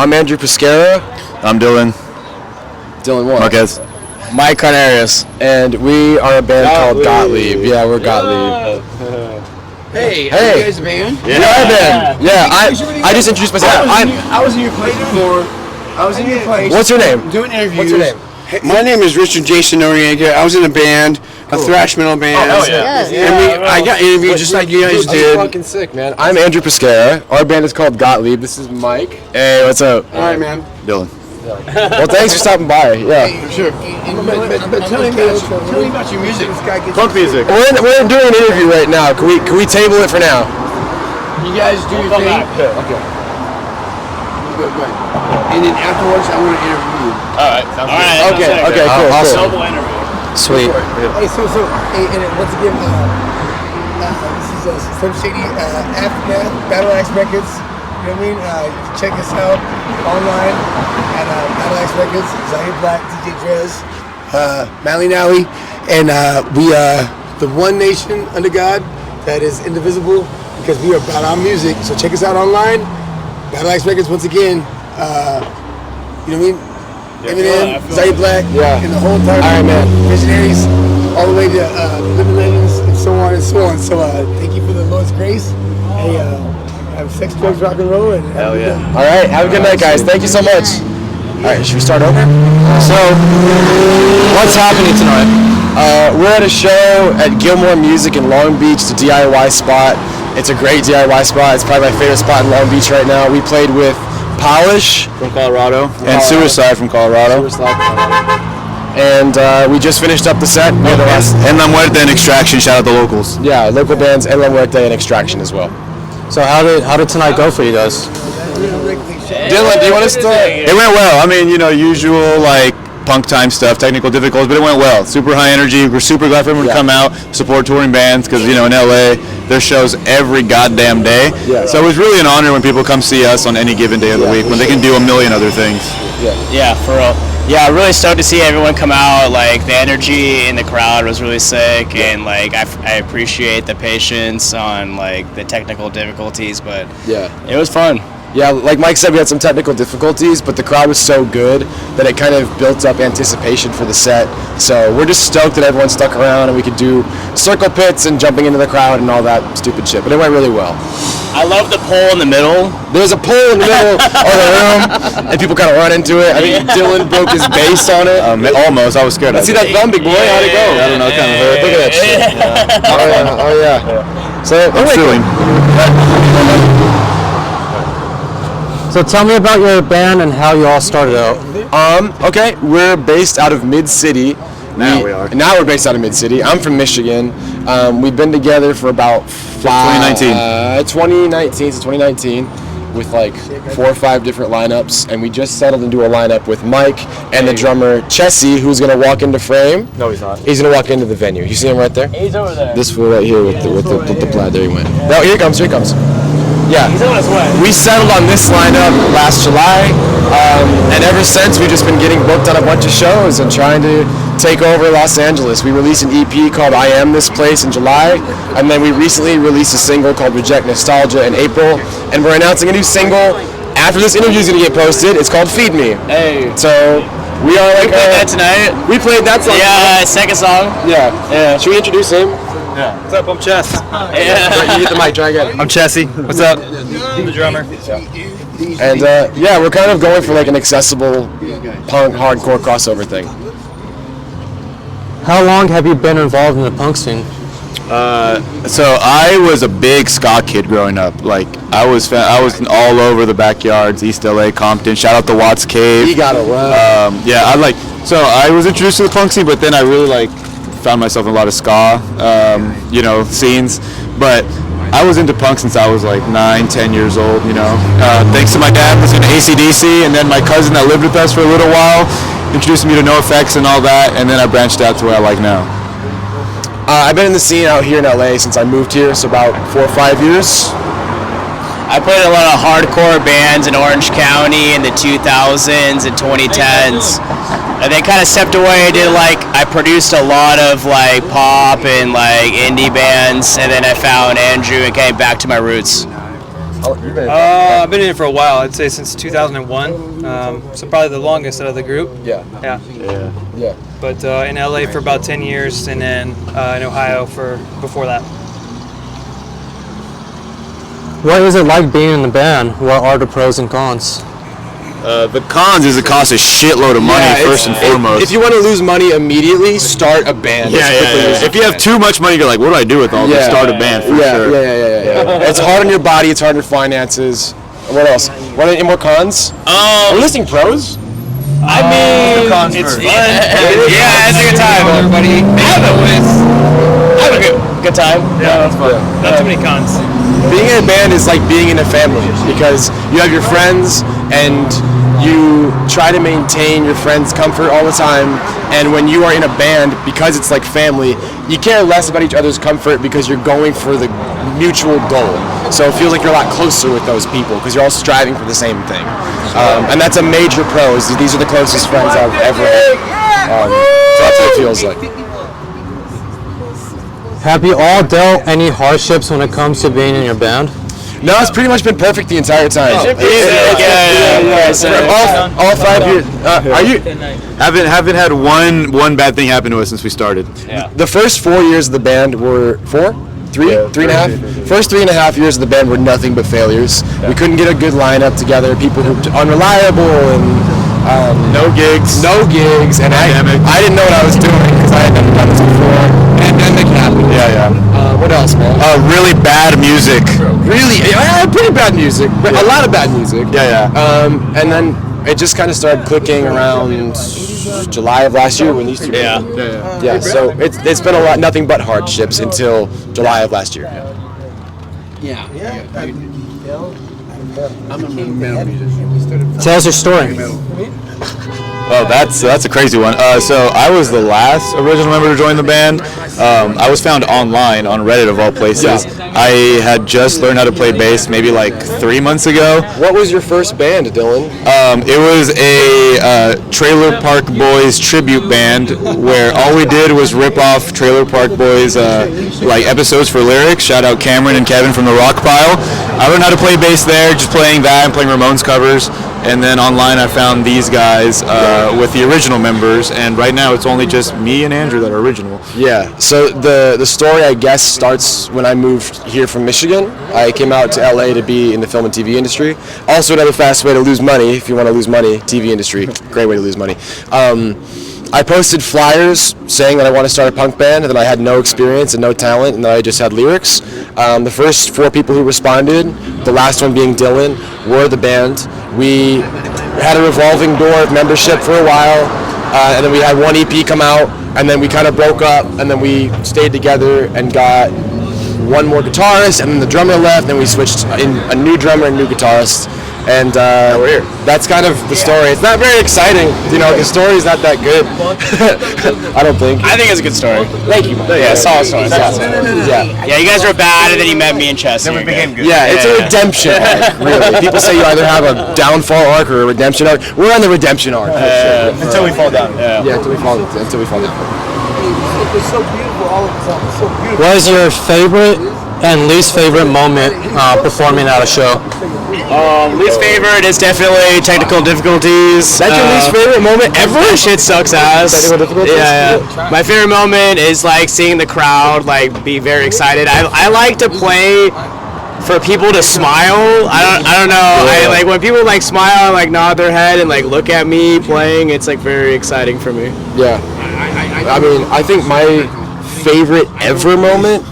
I'm Andrew Pescara. I'm Dylan. Dylan what? Marquez. Mike Carnarius. And we are a band called Gottlieb. Yeah, we're Gottlieb. Hey, are you guys a band? Yeah, a band. Yeah, I just introduced myself. I was in your place before. I was in your place. What's your name? Doing interviews. What's your name? My name is Richard Jason Noriega. I was in a band, a thrash metal band. Oh, yeah. And I got interviewed just like you guys did. I'm fucking sick, man. I'm Andrew Pescara. Our band is called Gottlieb. This is Mike. Hey, what's up? All right, man. Dylan. Well, thanks for stopping by. Yeah. Sure. But tell me about your music. Funk music. We're doing an interview right now. Can we table it for now? You guys do your thing. Okay. Good. And then afterwards, I want to interview you. All right. Okay, cool. Awesome. Interview. Sweet. Hey, and once again, this is Slim Shady Aftermath, Battle Axe Records. You know what I mean? You can check us out online at Battle Axe Records, Zahir Black, DJ Drez, Mally Nowie, and we are the one nation under God that is indivisible because we are about our music. So check us out online, Battle Axe Records. Once again, you know what I mean? Eminem, Zahir Black, and the whole entire Visionaries, all the way to Living Legends, and so on and so on. So thank you for the Lord's grace. Hey, have sex, drugs, rock and roll, and hell yeah. All right, have a good night, guys. Thank you so much. All right, should we start over? So, what's happening tonight? We're at a show at Gilmore Music in Long Beach, the DIY spot. It's a great DIY spot. It's probably my favorite spot in Long Beach right now. We played with Polish from Colorado and Suicide from Colorado. And we just finished up the set. En La Muerte and Extraction. Shout out the locals. Yeah, local bands, En La Muerte and Extraction as well. So how did tonight go for you guys? Dylan, do you want to start? It went well. I mean, usual like punk time stuff, technical difficulties, but it went well. Super high energy. We're super glad for everyone to come out, support touring bands, because in LA there's shows every goddamn day. Yeah. So it was really an honor when people come see us on any given day of the week when they can do a million other things. Yeah, for real. Yeah, really stoked to see everyone come out. Like the energy in the crowd was really sick, and like I appreciate the patience on like the technical difficulties, but it was fun. Yeah, like Mike said, we had some technical difficulties, but the crowd was so good that it kind of built up anticipation for the set. So we're just stoked that everyone stuck around and we could do circle pits and jumping into the crowd and all that stupid shit. But it went really well. I love the pole in the middle. There's a pole in the middle of the room, and people kind of run into it. I mean, Dylan broke his bass on it. Almost. I was scared. Let's see that thumb, big boy. How'd it go? I don't know. It kind of hurt. Look at that shit. Oh yeah. So I'm suing. So tell me about your band and how you all started out. Okay, we're based out of Mid-City. Now we are. Now we're based out of Mid-City. I'm from Michigan. We've been together for about 2019 with like 4 or 5 different lineups, and we just settled into a lineup with Mike and the drummer Chessie, who's gonna walk into frame. No, he's not. He's gonna walk into the venue. You see him right there? He's over there. This fool right here with the plaid. There he went. No, here he comes. Yeah. He's on his way. We settled on this lineup last July, and ever since we've just been getting booked on a bunch of shows and trying to take over Los Angeles. We released an EP called I Am This Place in July, and then we recently released a single called Reject Nostalgia in April, and we're announcing a new single after this interview is going to get posted. It's called Feed Me. Hey. So we are like... We played that tonight. We played that song. Yeah, second song. Yeah. Should we introduce him? Yeah. What's up? I'm Chess. Yeah. You get the mic, try again. I'm Chessie. What's up? I'm the drummer. And we're kind of going for like an accessible punk hardcore crossover thing. How long have you been involved in the punk scene? So I was a big ska kid growing up. Like I was all over the backyards, East LA, Compton. Shout out to Watts Cave. You gotta love. So I was introduced to the punk scene, but then I really found myself in a lot of ska, scenes. But I was into punk since I was like 9-10 years old. Thanks to my dad listening to AC/DC, and then my cousin that lived with us for a little while introduced me to NoFX and all that, and then I branched out to what I like now. I've been in the scene out here in LA since I moved here, so about 4 or 5 years. I played a lot of hardcore bands in Orange County in the 2000s and 2010s. And then kind of stepped away, I produced a lot of pop and indie bands, and then I found Andrew and came back to my roots. You've been I've been in it for a while. I'd say since 2001. So probably the longest out of the group. Yeah. But in LA for about 10 years, and then in Ohio for before that. What is it like being in the band? What are the pros and cons? The cons is it costs a shitload of money first and foremost. If you want to lose money immediately, start a band. If you have too much money, you're like, what do I do with all this? Start a band for sure. It's hard on your body. It's hard on your finances. What else? Any more cons? Are we listing pros? I mean, it's fun. Yeah, it's a good time. Everybody, have a good time. Yeah, that's fun. Not too many cons. Being in a band is like being in a family because you have your friends and you try to maintain your friends' comfort all the time. And when you are in a band, because it's like family, you care less about each other's comfort because you're going for the mutual goal. So it feels like you're a lot closer with those people because you're all striving for the same thing. And that's a major pro. These are the closest friends I've ever had. So that's what it feels like. Have you all dealt any hardships when it comes to being in your band? No, it's pretty much been perfect the entire time. Yeah. All 5 years. Are you? Haven't had one bad thing happen to us since we started. Yeah. The first 4 years of the band were 4? 3? 3.5? First 3.5 years of the band were nothing but failures. We couldn't get a good lineup together. People who were unreliable and No gigs. And I didn't know what I was doing because I had never done this before. And then it happened. What else, man? Really bad music. Pretty bad music. But a lot of bad music. And then it just kind of started clicking around July of last year when these two. So it's been a lot, nothing but hardships until July of last year. Tell us your story. Oh, that's a crazy one. So I was the last original member to join the band. I was found online on Reddit of all places. I had just learned how to play bass maybe like 3 months ago. What was your first band, Dylan? It was a Trailer Park Boys tribute band where all we did was rip off Trailer Park Boys like episodes for lyrics. Shout out Cameron and Kevin from the Rock Pile. I learned how to play bass there, just playing that and playing Ramones covers. And then online I found these guys with the original members, and right now it's only just me and Andrew that are original. Yeah, so the story, I guess, starts when I moved here from Michigan. I came out to LA to be in the film and TV industry. Also another fast way to lose money, if you want to lose money, TV industry, great way to lose money. I posted flyers saying that I want to start a punk band and that I had no experience and no talent and that I just had lyrics. The first 4 people who responded, the last one being Dylan, were the band. We had a revolving door of membership for a while, and then we had one EP come out, and then we kind of broke up, and then we stayed together and got one more guitarist, and then the drummer left, and we switched in a new drummer and new guitarist. And we're here. That's kind of the story. It's not very exciting, the story's not that good. I don't think. I think it's a good story. Thank you. Yeah, solid story. Yeah, you guys were bad, and then you met me in Chester. Then we became good. Yeah, it's a redemption arc, really. People say you either have a downfall arc or a redemption arc. We're on the redemption arc. Until we fall down. Until we fall down. It's so beautiful, all of us. It's so beautiful. What is your favorite and least favorite moment performing at a show? Least favorite is definitely technical difficulties. That's your least favorite moment ever? That shit sucks ass. Technical difficulties? Yeah. My favorite moment is like seeing the crowd like be very excited. I like to play for people to smile. I don't know. I like when people like smile and like nod their head and like look at me playing. It's like very exciting for me. Yeah. I mean, I think my favorite ever moment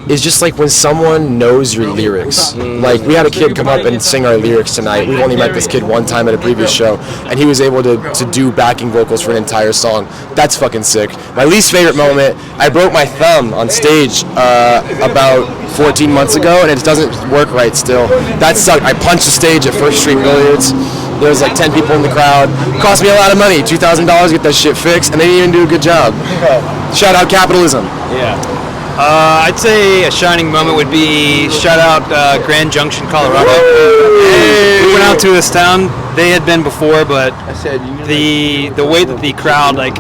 is just like when someone knows your lyrics. Like we had a kid come up and sing our lyrics tonight. We've only met this kid one time at a previous show, and he was able to do backing vocals for an entire song. That's fucking sick. My least favorite moment, I broke my thumb on stage about 14 months ago, and it doesn't work right still. That sucked. I punched the stage at First Street Billiards. There was like 10 people in the crowd. It cost me a lot of money, $2,000 to get that shit fixed, and they didn't even do a good job. Shout out capitalism. Yeah. I'd say a shining moment would be shout out Grand Junction, Colorado. We went out to this town. They had been before, but the way that the crowd like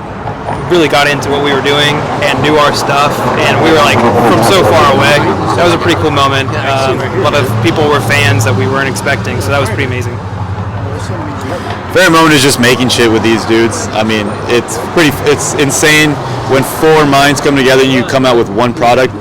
really got into what we were doing and knew our stuff, and we were like from so far away. That was a pretty cool moment. A lot of people were fans that we weren't expecting, so that was pretty amazing. Favorite moment is just making shit with these dudes. I mean, it's insane when 4 minds come together and you come out with one product,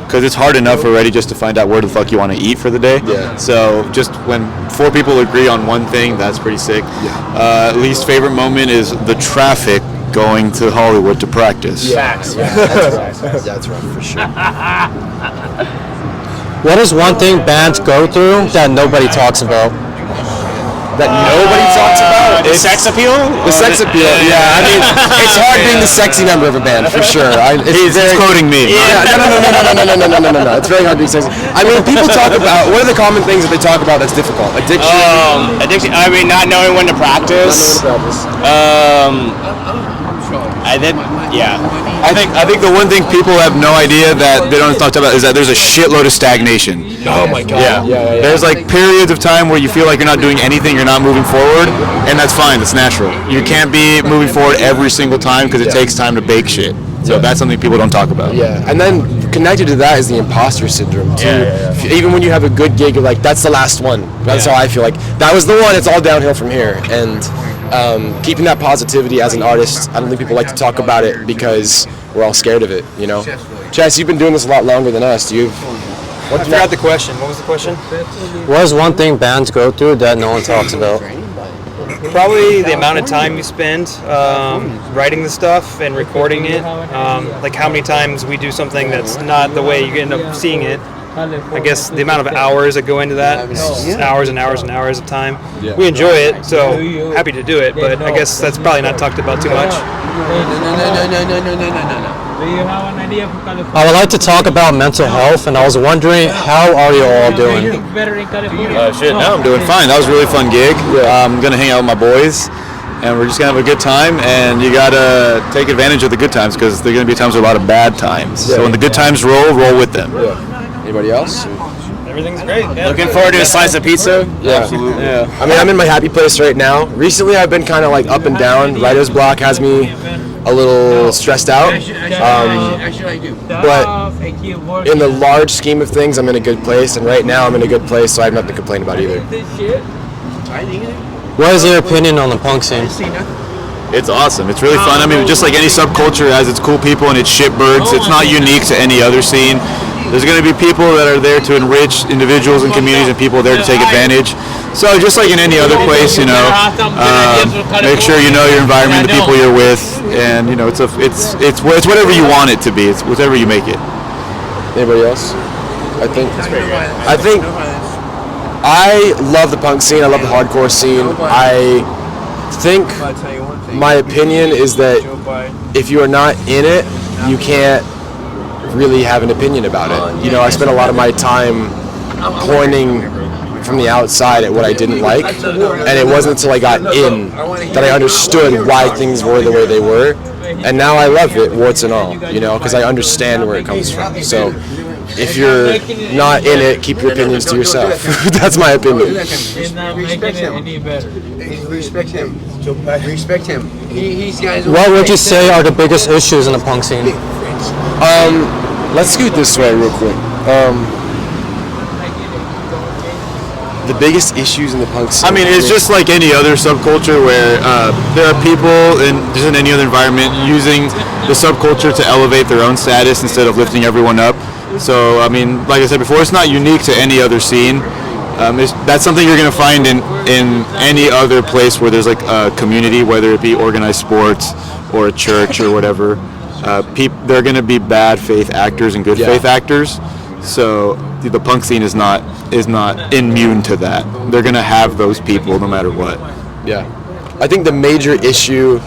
because it's hard enough already just to find out where the fuck you want to eat for the day. Yeah. So just when 4 people agree on one thing, that's pretty sick. Yeah. Least favorite moment is the traffic going to Hollywood to practice. Facts. Yeah, that's rough for sure. What is one thing bands go through that nobody talks about? That nobody talks about? The sex appeal? The sex appeal, yeah. I mean, it's hard being the sexy member of a band, for sure. He's quoting me. Yeah, no. It's very hard being sexy. I mean, people talk about, what are the common things that they talk about that's difficult? Addiction? Addiction. I mean, not knowing when to practice. I think the one thing people have no idea that they don't talk about is that there's a shitload of stagnation. Oh my god. Yeah. There's like periods of time where you feel like you're not doing anything, you're not moving forward, and that's fine, that's natural. You can't be moving forward every single time because it takes time to bake shit. So that's something people don't talk about. Yeah, and then connected to that is the imposter syndrome too. Even when you have a good gig, you're like, that's the last one. That's how I feel. Like, that was the one, it's all downhill from here. And keeping that positivity as an artist, I don't think people like to talk about it because we're all scared of it, you know? Chess, you've been doing this a lot longer than us. I forgot the question. What was the question? What is one thing bands go through that no one talks about? Probably the amount of time you spend writing the stuff and recording it. Like how many times we do something that's not the way you end up seeing it. I guess the amount of hours that go into that, hours and hours and hours of time. Yeah. We enjoy it, so happy to do it, but I guess that's probably not talked about too much. I would like to talk about mental health, and I was wondering, how are you all doing? Now I'm doing fine. That was a really fun gig. I'm going to hang out with my boys, and we're just going to have a good time, and you got to take advantage of the good times because there are going to be times with a lot of bad times. So when the good times roll with them. Anybody else? Everything's great. Yeah. Looking forward to a slice of pizza. Yeah, absolutely. Yeah. I mean, I'm in my happy place right now. Recently, I've been kind of like up and down. Writer's block has me a little stressed out. But in the large scheme of things, I'm in a good place. And right now, I'm in a good place, so I have nothing to complain about either. What is your opinion on the punk scene? It's awesome. It's really fun. I mean, just like any subculture has its cool people and its shitbirds, it's not unique to any other scene. There's going to be people that are there to enrich individuals and communities and people there to take advantage. So just like in any other place, you know, make sure you know your environment, the people you're with, and you know, it's whatever you want it to be. It's whatever you make it. Anybody else? I think I love the punk scene. I love the hardcore scene. I think my opinion is that if you are not in it, you can't really have an opinion about it. You know, I spent a lot of my time pointing from the outside at what I didn't like, and it wasn't until I got in that I understood why things were the way they were, and now I love it, warts and all, you know, because I understand where it comes from. So if you're not in it, keep your opinions to yourself. That's my opinion. Respect him. He's guys. What would you say are the biggest issues in the punk scene? Let's scoot this way real quick. The biggest issues in the punk scene. I mean, it's just like any other subculture where there are people just in any other environment using the subculture to elevate their own status instead of lifting everyone up. So, I mean, like I said before, it's not unique to any other scene. That's something you're going to find in any other place where there's like a community, whether it be organized sports or a church or whatever. There are going to be bad faith actors and good faith actors. So the punk scene is not immune to that. They're going to have those people no matter what. Yeah. I think the major issue,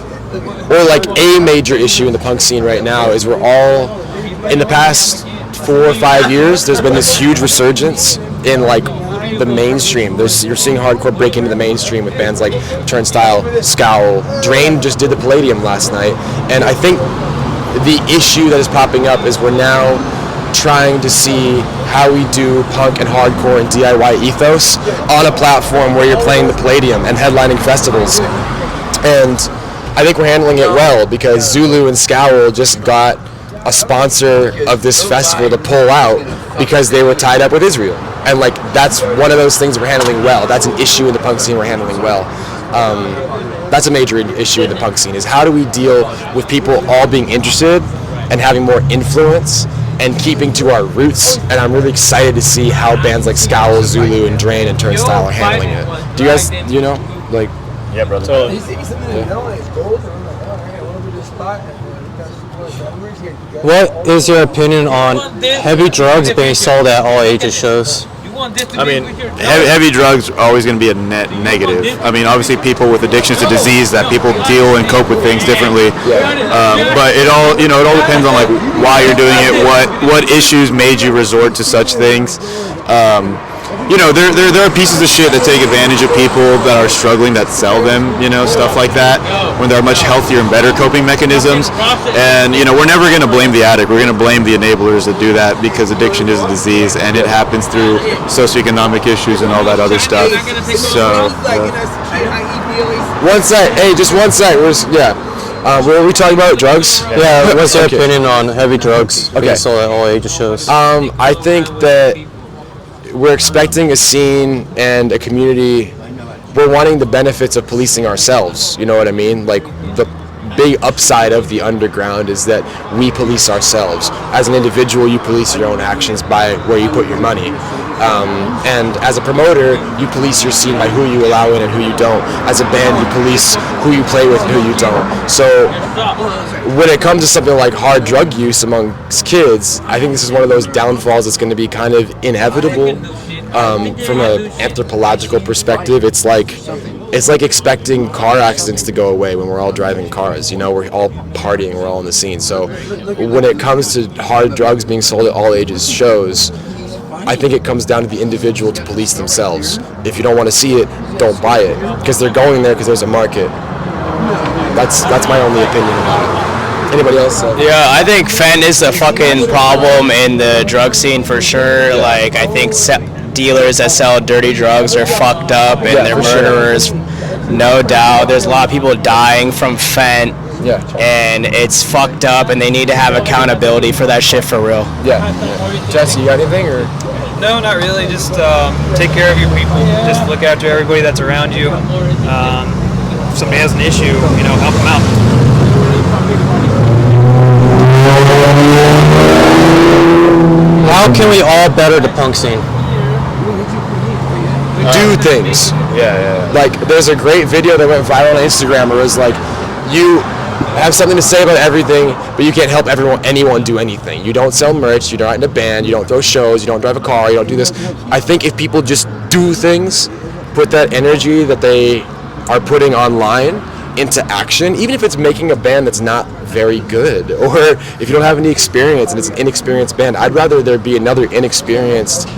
or like a major issue in the punk scene right now is we're all, in the past 4 or 5 years, there's been this huge resurgence in like the mainstream. You're seeing hardcore break into the mainstream with bands like Turnstile, Scowl. Drain just did the Palladium last night. And I think the issue that is popping up is we're now trying to see how we do punk and hardcore and DIY ethos on a platform where you're playing the Palladium and headlining festivals. And I think we're handling it well because Zulu and Scowl just got a sponsor of this festival to pull out because they were tied up with Israel. And like that's one of those things we're handling well. That's an issue in the punk scene we're handling well. That's a major issue in the punk scene is how do we deal with people all being interested and having more influence and keeping to our roots. And I'm really excited to see how bands like Scowl, Zulu, and Drain and Turnstile are handling it. Do you guys, like... Yeah, brother. He said something like, it's gold, and I'm like, all right, I want to do this spot. What is your opinion on heavy drugs being sold at all ages shows? I mean, heavy drugs are always going to be a net negative. I mean, obviously people with addictions to disease that people deal and cope with things differently. But it all depends on like why you're doing it, what issues made you resort to such things. There are pieces of shit that take advantage of people that are struggling that sell them, stuff like that, when there are much healthier and better coping mechanisms. And, we're never going to blame the addict. We're going to blame the enablers that do that because addiction is a disease and it happens through socioeconomic issues and all that other stuff. So, One sec. Hey, just one sec. What were we talking about? Drugs? Yeah, what's your opinion on heavy drugs being sold at all ages shows? I think that we're expecting a scene and a community. We're wanting the benefits of policing ourselves. You know what I mean? Like the big upside of the underground is that we police ourselves. As an individual, you police your own actions by where you put your money. And as a promoter, you police your scene by who you allow in and who you don't. As a band, you police who you play with and who you don't. So when it comes to something like hard drug use amongst kids, I think this is one of those downfalls that's going to be kind of inevitable. From an anthropological perspective, it's like expecting car accidents to go away when we're all driving cars. We're all partying, we're all in the scene. So when it comes to hard drugs being sold at all ages shows, I think it comes down to the individual to police themselves. If you don't want to see it, don't buy it, because they're going there because there's a market. That's my only opinion about it. Anybody else? Yeah, I think fentanyl is a fucking problem in the drug scene for sure. Like, I think dealers that sell dirty drugs are fucked up and they're murderers. Sure. No doubt. There's a lot of people dying from fentanyl. Yeah. And it's fucked up, and they need to have accountability for that shit for real. Yeah. Jesse, you got anything or? No, not really. Just take care of your people. Just look after everybody that's around you. If somebody has an issue, help them out. How can we all better the punk scene? Do things. Yeah. Like, there's a great video that went viral on Instagram where it was like, you have something to say about everything, but you can't help anyone do anything. You don't sell merch, you're not in a band, you don't throw shows, you don't drive a car, you don't do this. I think if people just do things, put that energy that they are putting online into action, even if it's making a band that's not very good, or if you don't have any experience and it's an inexperienced band, I'd rather there be another inexperienced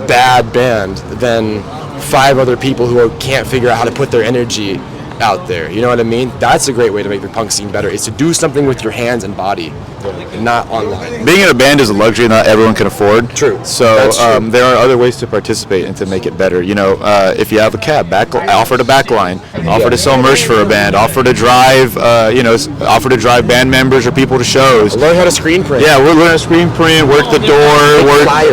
bad band than 5 other people who can't figure out how to put their energy out there. You know what I mean? That's a great way to make the punk scene better, is to do something with your hands and body, and not online. Being in a band is a luxury not everyone can afford. True. So there are other ways to participate and to make it better. If you have a cab, offer to backline, offer to sell merch for a band, offer to drive, offer to drive band members or people to shows. Learn how to screen print. Yeah, we're learning how to screen print, work the door,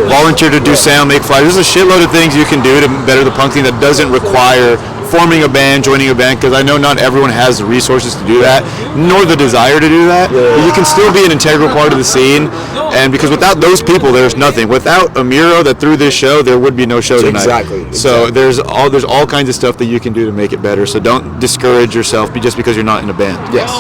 volunteer to do sound, make flyers. There's a shitload of things you can do to better the punk scene that doesn't require forming a band, joining a band, because I know not everyone has the resources to do that, nor the desire to do that. But you can still be an integral part of the scene, and because without those people, there's nothing. Without Amiro that threw this show, there would be no show tonight. Exactly. So there's all kinds of stuff that you can do to make it better. So don't discourage yourself just because you're not in a band. Yes.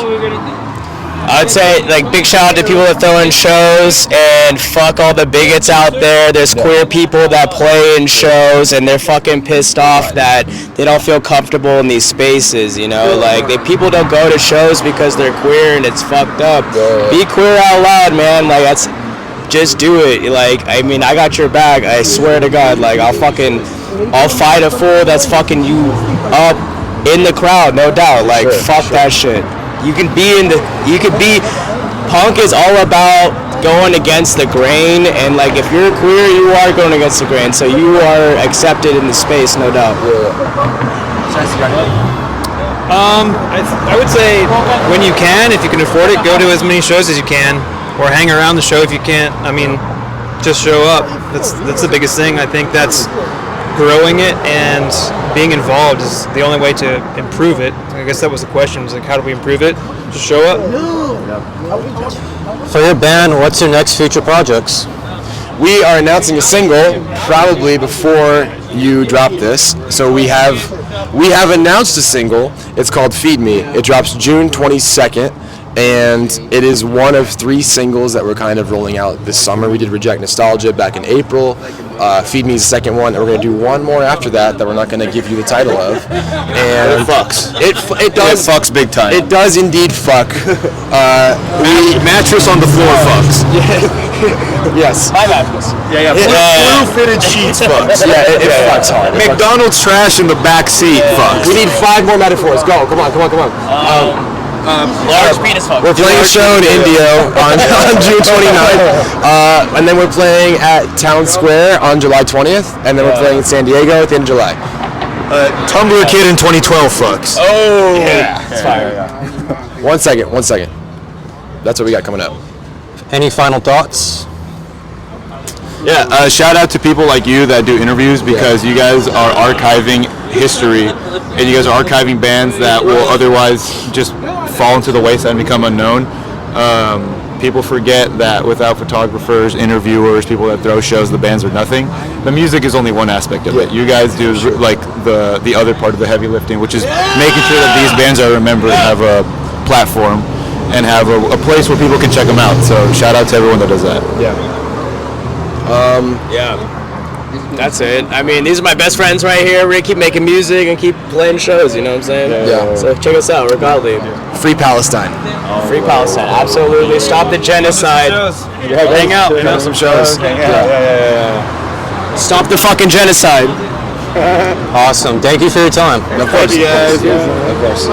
I'd say, big shout out to people that throw in shows, and fuck all the bigots out there. There's queer people that play in shows, and they're fucking pissed off that they don't feel comfortable in these spaces, people don't go to shows because they're queer, and it's fucked up. Be queer out loud, man. Just do it. I got your back. I swear to God. I'll fight a fool that's fucking you up in the crowd, no doubt. Fuck that shit. Punk is all about going against the grain, and if you're queer, you are going against the grain, so you are accepted in the space, no doubt. I would say when you can, if you can afford it, go to as many shows as you can, or hang around the show if you can't. I mean, just show up. That's the biggest thing. I think that's growing it, and being involved is the only way to improve it. I guess that was the question, was like, how do we improve it? Just show up. For your band, what's your next future projects? We are announcing a single probably before you drop this. So we have announced a single. It's called Feed Me. It drops June 22nd, and it is one of 3 singles that we're kind of rolling out this summer. We did Reject Nostalgia back in April. Feed Me is the second one, and we're going to do one more after that we're not going to give you the title of. And it fucks. It does. It fucks big time. It does indeed fuck. Mattress on the floor fucks. Yes. My mattress. Yeah. Blue fitted sheets fucks. Yeah, it fucks hard. McDonald's trash in the back seat fucks. We need 5 more metaphors. Go. Come on. Large penis fuck. We're playing a show in Indio on June 29th, and then we're playing at Town Square on July 20th, and then we're playing in San Diego at the end of July. Tumblr Kid in 2012 fucks. Oh! Yeah. It's fire. 1 second. That's what we got coming up. Any final thoughts? Yeah, shout out to people like you that do interviews, because you guys are archiving history, and you guys are archiving bands that will otherwise just fall into the wayside and become unknown. People forget that without photographers, interviewers, people that throw shows, the bands are nothing. The music is only one aspect of it. You guys do like the other part of the heavy lifting, which is making sure that these bands are remembered and have a platform and have a place where people can check them out. So shout out to everyone that does that. Yeah. That's it. I mean, these are my best friends right here. We're gonna keep making music and keep playing shows, you know what I'm saying? Yeah. So check us out. We're Gottlieb. Free Palestine. Free Palestine. Absolutely. Stop the genocide. Hang out. You know, Some shows. Stop the fucking genocide. Awesome. Thank you for your time. Of course. Thank you guys. Of course.